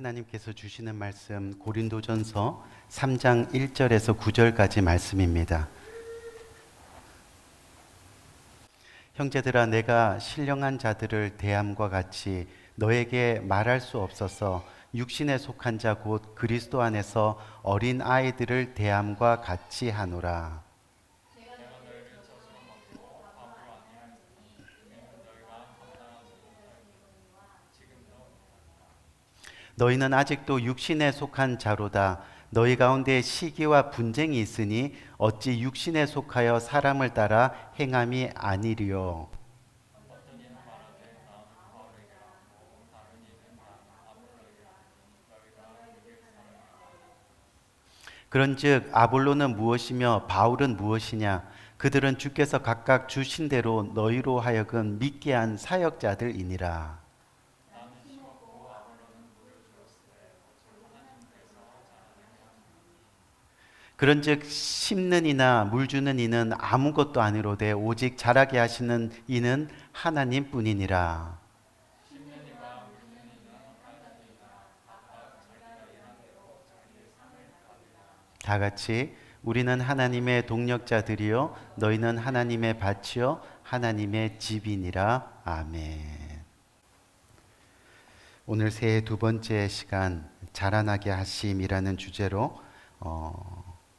하나님께서 주시는 말씀 고린도전서 3장 1절에서 9절까지 말씀입니다. 형제들아, 내가 신령한 자들을 대함과 같이 너에게 말할 수 없어서 육신에 속한 자 곧 그리스도 안에서 어린 아이들을 대함과 같이 하노라. 너희는 아직도 육신에 속한 자로다. 너희 가운데 시기와 분쟁이 있으니 어찌 육신에 속하여 사람을 따라 행함이 아니리요. 그런즉 아볼로는 무엇이며 바울은 무엇이냐? 그들은 주께서 각각 주신 대로 너희로 하여금 믿게 한 사역자들이니라. 그런즉 심는 이나 물 주는 이는 아무것도 아니로되 오직 자라게 하시는 이는 하나님뿐이니라. 다 같이 우리는 하나님의 동력자들이요 너희는 하나님의 밭이요 하나님의 집이니라. 아멘. 오늘 새해 두 번째 시간 자라나게 하심이라는 주제로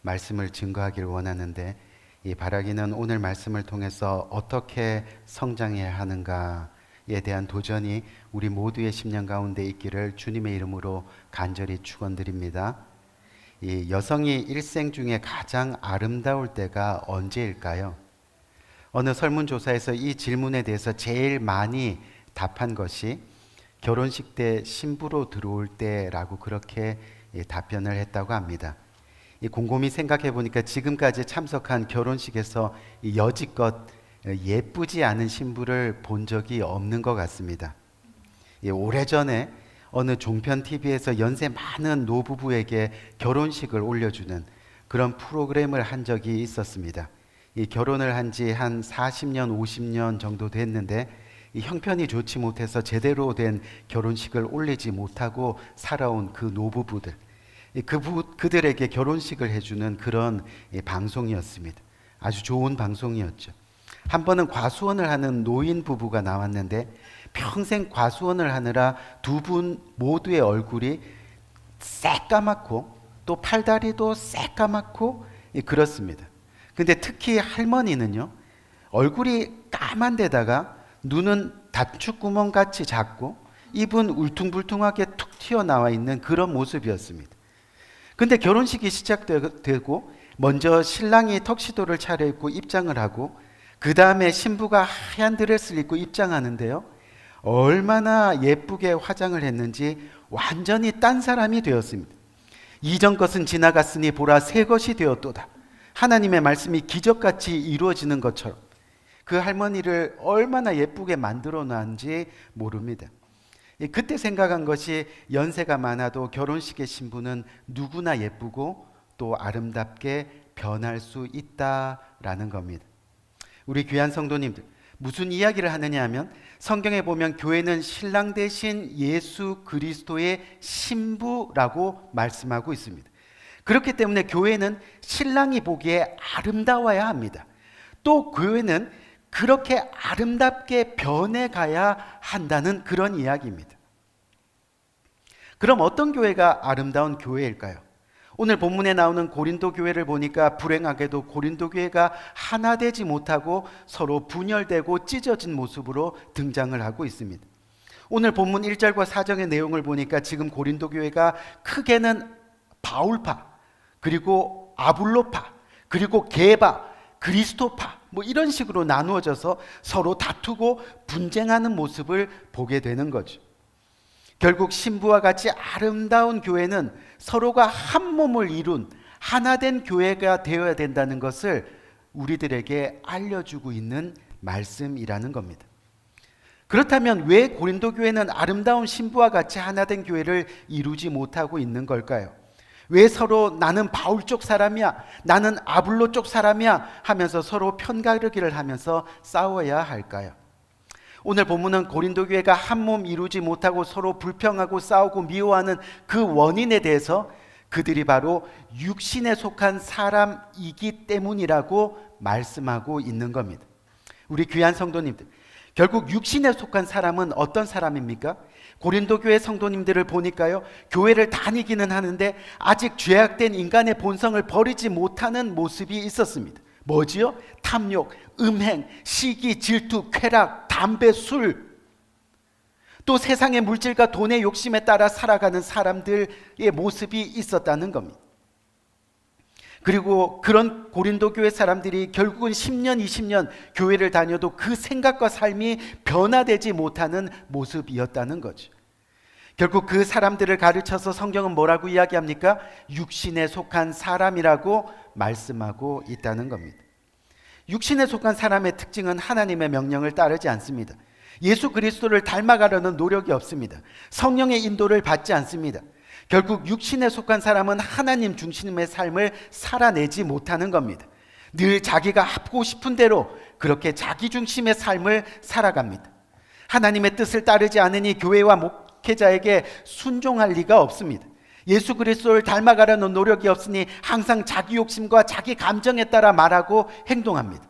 말씀을 증거하기를 원하는데, 이 바라기는 오늘 말씀을 통해서 어떻게 성장해야 하는가에 대한 도전이 우리 모두의 심령 가운데 있기를 주님의 이름으로 간절히 축원드립니다. 이 여성이 일생 중에 가장 아름다울 때가 언제일까요? 어느 설문조사에서 이 질문에 대해서 제일 많이 답한 것이 결혼식 때 신부로 들어올 때라고 그렇게 답변을 했다고 합니다. 곰곰이 생각해 보니까 지금까지 참석한 결혼식에서 여지껏 예쁘지 않은 신부를 본 적이 없는 것 같습니다. 오래전에 어느 종편 TV에서 연세 많은 노부부에게 결혼식을 올려주는 그런 프로그램을 한 적이 있었습니다. 결혼을 한 지 한 40년, 50년 정도 됐는데 이 형편이 좋지 못해서 제대로 된 결혼식을 올리지 못하고 살아온 그 노부부들, 그들에게 결혼식을 해주는 그런 방송이었습니다. 아주 좋은 방송이었죠. 한 번은 과수원을 하는 노인 부부가 나왔는데 평생 과수원을 하느라 두 분 모두의 얼굴이 새까맣고 또 팔다리도 새까맣고 그렇습니다. 근데 특히 할머니는요, 얼굴이 까만 데다가 눈은 다축구멍 같이 작고 입은 울퉁불퉁하게 툭 튀어나와 있는 그런 모습이었습니다. 근데 결혼식이 시작되고 먼저 신랑이 턱시도를 차려입고 입장을 하고 그 다음에 신부가 하얀 드레스를 입고 입장하는데요, 얼마나 예쁘게 화장을 했는지 완전히 딴 사람이 되었습니다. 이전 것은 지나갔으니 보라 새 것이 되었도다. 하나님의 말씀이 기적같이 이루어지는 것처럼 그 할머니를 얼마나 예쁘게 만들어 놨는지 모릅니다. 그때 생각한 것이 연세가 많아도 결혼식의 신부는 누구나 예쁘고 또 아름답게 변할 수 있다라는 겁니다. 우리 귀한 성도님들, 무슨 이야기를 하느냐 하면 성경에 보면 교회는 신랑 대신 예수 그리스도의 신부라고 말씀하고 있습니다. 그렇기 때문에 교회는 신랑이 보기에 아름다워야 합니다. 또 교회는 그렇게 아름답게 변해가야 한다는 그런 이야기입니다. 그럼 어떤 교회가 아름다운 교회일까요? 오늘 본문에 나오는 고린도 교회를 보니까 불행하게도 고린도 교회가 하나 되지 못하고 서로 분열되고 찢어진 모습으로 등장을 하고 있습니다. 오늘 본문 1절과 4절의 내용을 보니까 지금 고린도 교회가 크게는 바울파, 그리고 아볼로파, 그리고 게바, 그리스도파 이런 식으로 나누어져서 서로 다투고 분쟁하는 모습을 보게 되는 거죠. 결국 신부와 같이 아름다운 교회는 서로가 한 몸을 이룬 하나 된 교회가 되어야 된다는 것을 우리들에게 알려주고 있는 말씀이라는 겁니다. 그렇다면 왜 고린도 교회는 아름다운 신부와 같이 하나 된 교회를 이루지 못하고 있는 걸까요? 왜 서로 나는 바울 쪽 사람이야, 나는 아볼로 쪽 사람이야 하면서 서로 편가르기를 하면서 싸워야 할까요? 오늘 본문은 고린도 교회가 한 몸 이루지 못하고 서로 불평하고 싸우고 미워하는 그 원인에 대해서 그들이 바로 육신에 속한 사람이기 때문이라고 말씀하고 있는 겁니다. 우리 귀한 성도님들, 결국 육신에 속한 사람은 어떤 사람입니까? 고린도 교회 성도님들을 보니까요, 교회를 다니기는 하는데 아직 죄악된 인간의 본성을 버리지 못하는 모습이 있었습니다. 뭐지요? 탐욕, 음행, 시기, 질투, 쾌락, 담배, 술, 또 세상의 물질과 돈의 욕심에 따라 살아가는 사람들의 모습이 있었다는 겁니다. 그리고 그런 고린도 교회 사람들이 결국은 10년, 20년 교회를 다녀도 그 생각과 삶이 변화되지 못하는 모습이었다는 거죠. 결국 그 사람들을 가르쳐서 성경은 뭐라고 이야기합니까? 육신에 속한 사람이라고 말씀하고 있다는 겁니다. 육신에 속한 사람의 특징은 하나님의 명령을 따르지 않습니다. 예수 그리스도를 닮아가려는 노력이 없습니다. 성령의 인도를 받지 않습니다. 결국 육신에 속한 사람은 하나님 중심의 삶을 살아내지 못하는 겁니다. 늘 자기가 하고 싶은 대로 그렇게 자기 중심의 삶을 살아갑니다. 하나님의 뜻을 따르지 않으니 교회와 목회자에게 순종할 리가 없습니다. 예수 그리스도를 닮아가려는 노력이 없으니 항상 자기 욕심과 자기 감정에 따라 말하고 행동합니다.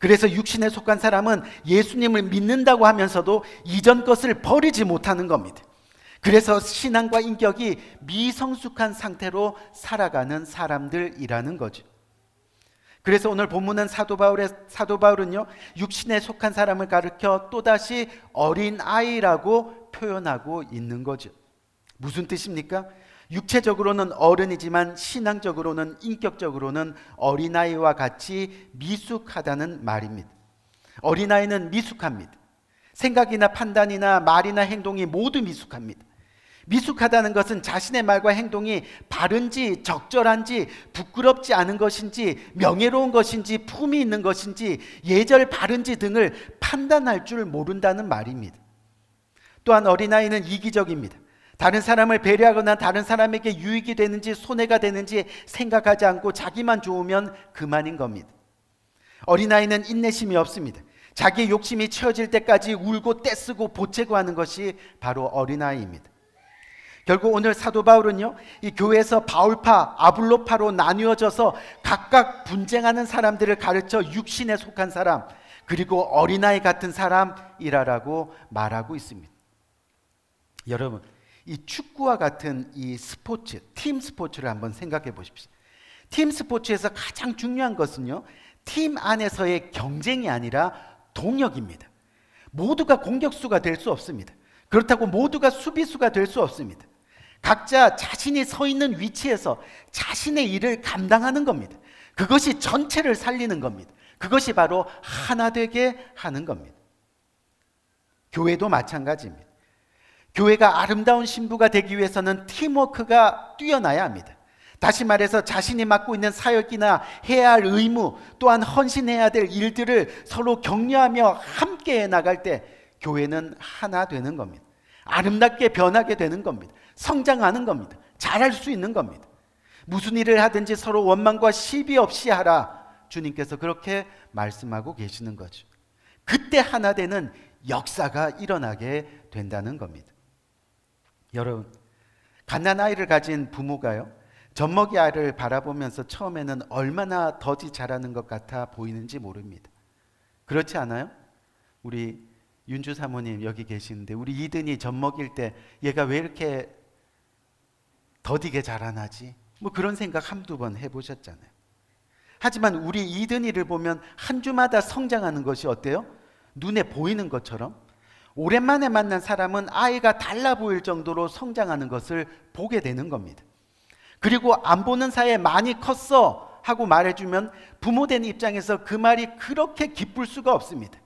그래서 육신에 속한 사람은 예수님을 믿는다고 하면서도 이전 것을 버리지 못하는 겁니다. 그래서 신앙과 인격이 미성숙한 상태로 살아가는 사람들이라는 거죠. 그래서 오늘 본문은 사도 바울은요, 육신에 속한 사람을 가르쳐 또다시 어린 아이라고 표현하고 있는 거죠. 무슨 뜻입니까? 육체적으로는 어른이지만 신앙적으로는, 인격적으로는 어린아이와 같이 미숙하다는 말입니다. 어린아이는 미숙합니다. 생각이나 판단이나 말이나 행동이 모두 미숙합니다. 미숙하다는 것은 자신의 말과 행동이 바른지 적절한지 부끄럽지 않은 것인지 명예로운 것인지 품이 있는 것인지 예절 바른지 등을 판단할 줄 모른다는 말입니다. 또한 어린아이는 이기적입니다. 다른 사람을 배려하거나 다른 사람에게 유익이 되는지 손해가 되는지 생각하지 않고 자기만 좋으면 그만인 겁니다. 어린아이는 인내심이 없습니다. 자기의 욕심이 채워질 때까지 울고 떼쓰고 보채고 하는 것이 바로 어린아이입니다. 결국 오늘 사도 바울은요, 이 교회에서 바울파, 아볼로파로 나뉘어져서 각각 분쟁하는 사람들을 가르쳐 육신에 속한 사람, 그리고 어린아이 같은 사람이라고 말하고 있습니다. 여러분, 이 축구와 같은 이 스포츠, 팀 스포츠를 한번 생각해 보십시오. 팀 스포츠에서 가장 중요한 것은요, 팀 안에서의 경쟁이 아니라 동력입니다. 모두가 공격수가 될 수 없습니다. 그렇다고 모두가 수비수가 될 수 없습니다. 각자 자신이 서 있는 위치에서 자신의 일을 감당하는 겁니다. 그것이 전체를 살리는 겁니다. 그것이 바로 하나 되게 하는 겁니다. 교회도 마찬가지입니다. 교회가 아름다운 신부가 되기 위해서는 팀워크가 뛰어나야 합니다. 다시 말해서 자신이 맡고 있는 사역이나 해야 할 의무, 또한 헌신해야 될 일들을 서로 격려하며 함께 해나갈 때 교회는 하나 되는 겁니다. 아름답게 변하게 되는 겁니다. 성장하는 겁니다. 잘할 수 있는 겁니다. 무슨 일을 하든지 서로 원망과 시비 없이 하라. 주님께서 그렇게 말씀하고 계시는 거죠. 그때 하나 되는 역사가 일어나게 된다는 겁니다. 여러분, 갓난아이를 가진 부모가요, 젖먹이 아이를 바라보면서 처음에는 얼마나 덧이 자라는 것 같아 보이는지 모릅니다. 그렇지 않아요? 우리 윤주 사모님 여기 계시는데 우리 이든이 젖먹일 때 얘가 왜 이렇게 더디게 자라나지? 뭐 그런 생각 한두 번 해보셨잖아요. 하지만 우리 이든이를 보면 한 주마다 성장하는 것이 어때요? 눈에 보이는 것처럼 오랜만에 만난 사람은 아이가 달라 보일 정도로 성장하는 것을 보게 되는 겁니다. 그리고 안 보는 사이에 많이 컸어 하고 말해주면 부모된 입장에서 그 말이 그렇게 기쁠 수가 없습니다.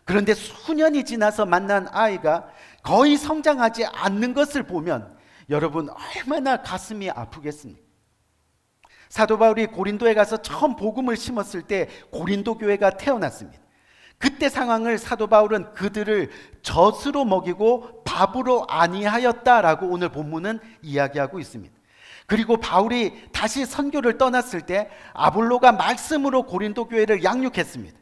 그런데 수년이 지나서 만난 아이가 거의 성장하지 않는 것을 보면 여러분 얼마나 가슴이 아프겠습니까? 사도 바울이 고린도에 가서 처음 복음을 심었을 때 고린도 교회가 태어났습니다. 그때 상황을 사도 바울은 그들을 젖으로 먹이고 밥으로 아니하였다라고 오늘 본문은 이야기하고 있습니다. 그리고 바울이 다시 선교를 떠났을 때 아볼로가 말씀으로 고린도 교회를 양육했습니다.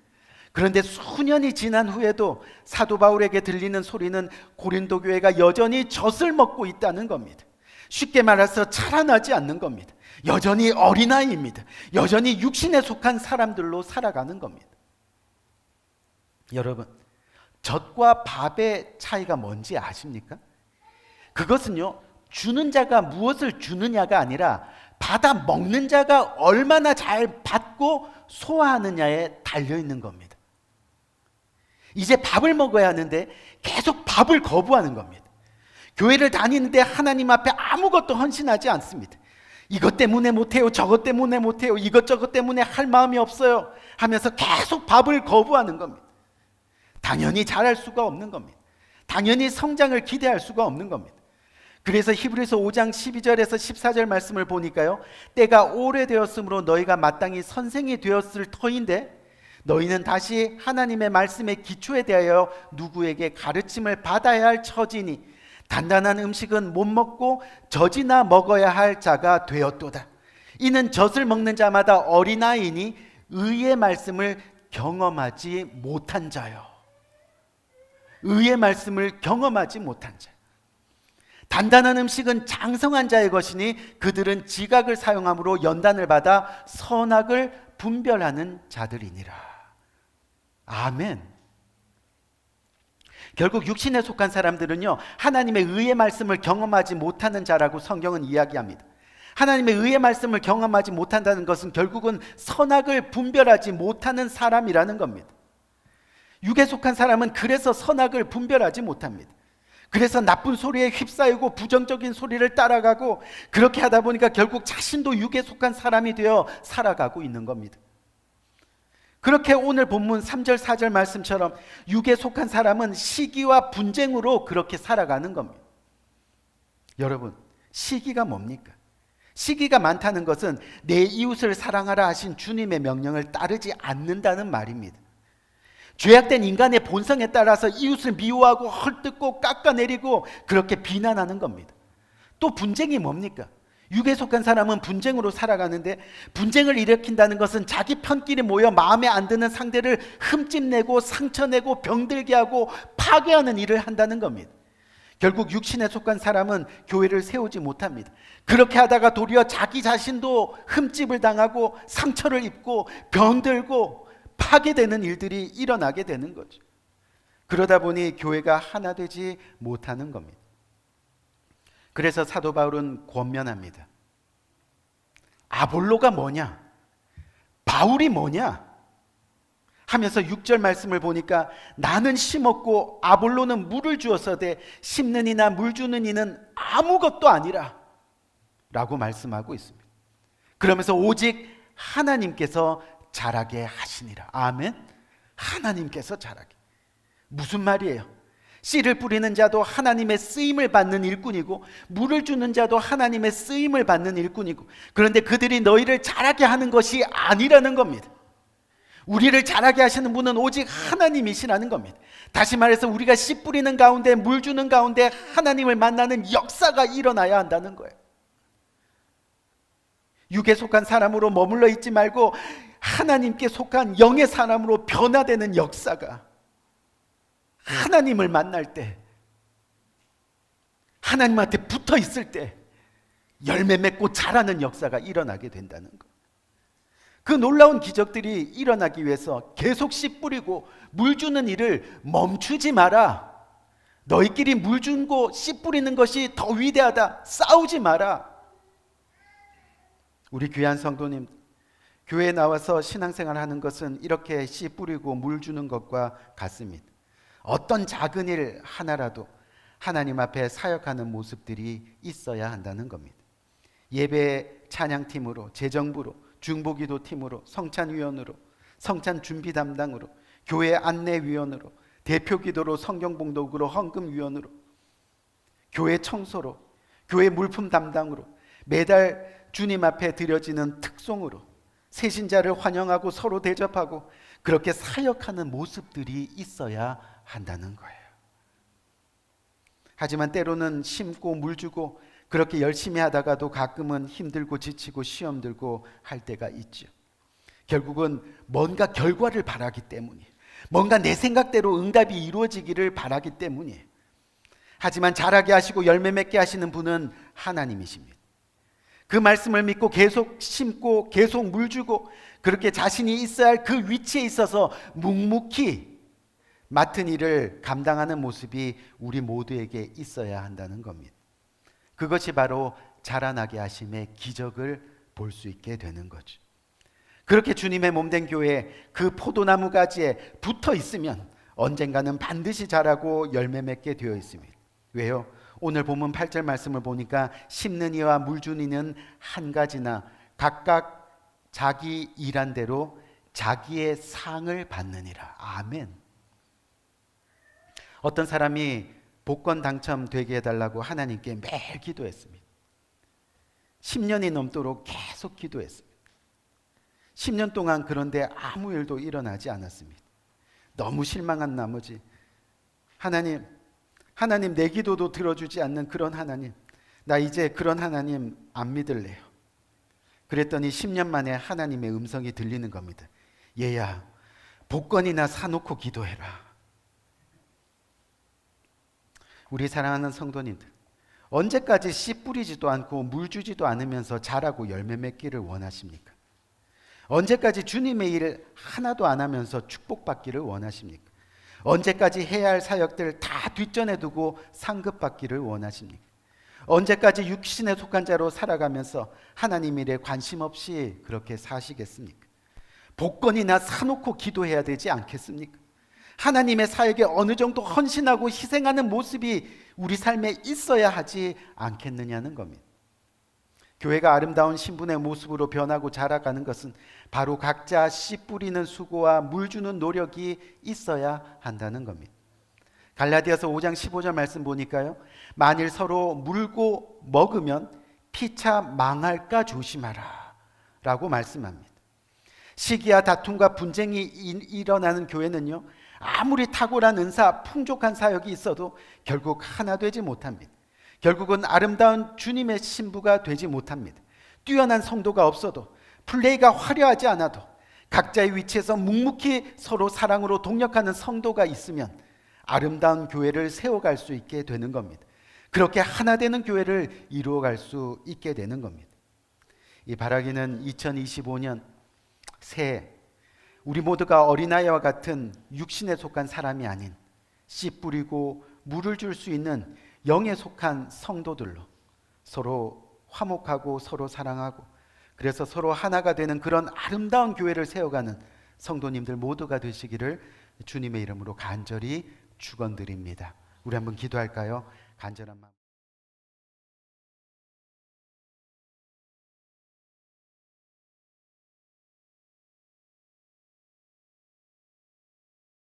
그런데 수년이 지난 후에도 사도 바울에게 들리는 소리는 고린도 교회가 여전히 젖을 먹고 있다는 겁니다. 쉽게 말해서 자라나지 않는 겁니다. 여전히 어린아이입니다. 여전히 육신에 속한 사람들로 살아가는 겁니다. 여러분, 젖과 밥의 차이가 뭔지 아십니까? 그것은요, 주는 자가 무엇을 주느냐가 아니라 받아 먹는 자가 얼마나 잘 받고 소화하느냐에 달려있는 겁니다. 이제 밥을 먹어야 하는데 계속 밥을 거부하는 겁니다. 교회를 다니는데 하나님 앞에 아무것도 헌신하지 않습니다. 이것 때문에 못해요, 저것 때문에 못해요, 이것저것 때문에 할 마음이 없어요 하면서 계속 밥을 거부하는 겁니다. 당연히 잘할 수가 없는 겁니다. 당연히 성장을 기대할 수가 없는 겁니다. 그래서 히브리서 5장 12절에서 14절 말씀을 보니까요, 때가 오래되었으므로 너희가 마땅히 선생이 되었을 터인데 너희는 다시 하나님의 말씀의 기초에 대하여 누구에게 가르침을 받아야 할 처지니 단단한 음식은 못 먹고 젖이나 먹어야 할 자가 되었도다. 이는 젖을 먹는 자마다 어린아이니 의의 말씀을 경험하지 못한 자요. 의의 말씀을 경험하지 못한 자. 단단한 음식은 장성한 자의 것이니 그들은 지각을 사용함으로 연단을 받아 선악을 분별하는 자들이니라. 아멘. 결국 육신에 속한 사람들은요, 하나님의 의의 말씀을 경험하지 못하는 자라고 성경은 이야기합니다. 하나님의 의의 말씀을 경험하지 못한다는 것은 결국은 선악을 분별하지 못하는 사람이라는 겁니다. 육에 속한 사람은 그래서 선악을 분별하지 못합니다. 그래서 나쁜 소리에 휩싸이고 부정적인 소리를 따라가고, 그렇게 하다 보니까 결국 자신도 육에 속한 사람이 되어 살아가고 있는 겁니다. 그렇게 오늘 본문 3절 4절 말씀처럼 육에 속한 사람은 시기와 분쟁으로 그렇게 살아가는 겁니다. 여러분, 시기가 뭡니까? 시기가 많다는 것은 내 이웃을 사랑하라 하신 주님의 명령을 따르지 않는다는 말입니다. 죄악된 인간의 본성에 따라서 이웃을 미워하고 헐뜯고 깎아내리고 그렇게 비난하는 겁니다. 또 분쟁이 뭡니까? 육에 속한 사람은 분쟁으로 살아가는데, 분쟁을 일으킨다는 것은 자기 편끼리 모여 마음에 안 드는 상대를 흠집내고 상처내고 병들게 하고 파괴하는 일을 한다는 겁니다. 결국 육신에 속한 사람은 교회를 세우지 못합니다. 그렇게 하다가 도리어 자기 자신도 흠집을 당하고 상처를 입고 병들고 파괴되는 일들이 일어나게 되는 거죠. 그러다 보니 교회가 하나 되지 못하는 겁니다. 그래서 사도 바울은 권면합니다. 아볼로가 뭐냐? 바울이 뭐냐? 하면서 6절 말씀을 보니까 나는 심었고 아볼로는 물을 주었으되 심는 이나 물 주는 이는 아무것도 아니라 라고 말씀하고 있습니다. 그러면서 오직 하나님께서 자라게 하시니라. 아멘. 하나님께서 자라게. 무슨 말이에요? 씨를 뿌리는 자도 하나님의 쓰임을 받는 일꾼이고 물을 주는 자도 하나님의 쓰임을 받는 일꾼이고, 그런데 그들이 너희를 자라게 하는 것이 아니라는 겁니다. 우리를 자라게 하시는 분은 오직 하나님이시라는 겁니다. 다시 말해서 우리가 씨 뿌리는 가운데 물 주는 가운데 하나님을 만나는 역사가 일어나야 한다는 거예요. 육에 속한 사람으로 머물러 있지 말고 하나님께 속한 영의 사람으로 변화되는 역사가, 하나님을 만날 때, 하나님한테 붙어 있을 때 열매 맺고 자라는 역사가 일어나게 된다는 것. 그 놀라운 기적들이 일어나기 위해서 계속 씨 뿌리고 물 주는 일을 멈추지 마라. 너희끼리 물 주고 씨 뿌리는 것이 더 위대하다. 싸우지 마라. 우리 귀한 성도님, 교회에 나와서 신앙생활 하는 것은 이렇게 씨 뿌리고 물 주는 것과 같습니다. 어떤 작은 일 하나라도 하나님 앞에 사역하는 모습들이 있어야 한다는 겁니다. 예배 찬양팀으로, 재정부로, 중보기도팀으로, 성찬위원으로, 성찬 준비 담당으로, 교회 안내위원으로, 대표기도로, 성경봉독으로, 헌금위원으로, 교회 청소로, 교회 물품 담당으로, 매달 주님 앞에 드려지는 특송으로 새신자를 환영하고 서로 대접하고 그렇게 사역하는 모습들이 있어야 한다는 거예요. 하지만 때로는 심고 물 주고 그렇게 열심히 하다가도 가끔은 힘들고 지치고 시험 들고 할 때가 있죠. 결국은 뭔가 결과를 바라기 때문이에요. 뭔가 내 생각대로 응답이 이루어지기를 바라기 때문이에요. 하지만 자라게 하시고 열매 맺게 하시는 분은 하나님이십니다. 그 말씀을 믿고 계속 심고 계속 물 주고 그렇게 자신이 있어야 할 그 위치에 있어서 묵묵히 맡은 일을 감당하는 모습이 우리 모두에게 있어야 한다는 겁니다. 그것이 바로 자라나게 하심의 기적을 볼 수 있게 되는 거죠. 그렇게 주님의 몸된 교회에 그 포도나무 가지에 붙어 있으면 언젠가는 반드시 자라고 열매 맺게 되어 있습니다. 왜요? 오늘 본문 8절 말씀을 보니까 심는 이와 물 주는 이는 한 가지나 각각 자기 일한 대로 자기의 상을 받느니라. 아멘. 어떤 사람이 복권 당첨되게 해달라고 하나님께 매일 기도했습니다. 10년이 넘도록 계속 기도했습니다. 10년 동안 그런데 아무 일도 일어나지 않았습니다. 너무 실망한 나머지 하나님 내 기도도 들어주지 않는 그런 하나님, 나 이제 그런 하나님 안 믿을래요. 그랬더니 10년 만에 하나님의 음성이 들리는 겁니다. 얘야, 복권이나 사놓고 기도해라. 우리 사랑하는 성도님들, 언제까지 씨 뿌리지도 않고 물 주지도 않으면서 자라고 열매 맺기를 원하십니까? 언제까지 주님의 일을 하나도 안 하면서 축복받기를 원하십니까? 언제까지 해야 할 사역들 다 뒷전에 두고 상급받기를 원하십니까? 언제까지 육신에 속한 자로 살아가면서 하나님 일에 관심 없이 그렇게 사시겠습니까? 복권이나 사놓고 기도해야 되지 않겠습니까? 하나님의 사역에 어느 정도 헌신하고 희생하는 모습이 우리 삶에 있어야 하지 않겠느냐는 겁니다. 교회가 아름다운 신분의 모습으로 변하고 자라가는 것은 바로 각자 씨 뿌리는 수고와 물 주는 노력이 있어야 한다는 겁니다. 갈라디아서 5장 15절 말씀 보니까요, 만일 서로 물고 먹으면 피차 망할까 조심하라 라고 말씀합니다. 시기와 다툼과 분쟁이 일어나는 교회는요, 아무리 탁월한 은사, 풍족한 사역이 있어도 결국 하나 되지 못합니다. 결국은 아름다운 주님의 신부가 되지 못합니다. 뛰어난 성도가 없어도, 플레이가 화려하지 않아도 각자의 위치에서 묵묵히 서로 사랑으로 동력하는 성도가 있으면 아름다운 교회를 세워갈 수 있게 되는 겁니다. 그렇게 하나 되는 교회를 이루어갈 수 있게 되는 겁니다. 이 바라기는 2025년 새해 우리 모두가 어린아이와 같은 육신에 속한 사람이 아닌 씨 뿌리고 물을 줄 수 있는 영에 속한 성도들로 서로 화목하고 서로 사랑하고 그래서 서로 하나가 되는 그런 아름다운 교회를 세워가는 성도님들 모두가 되시기를 주님의 이름으로 간절히 축원드립니다. 우리 한번 기도할까요? 간절한 마음.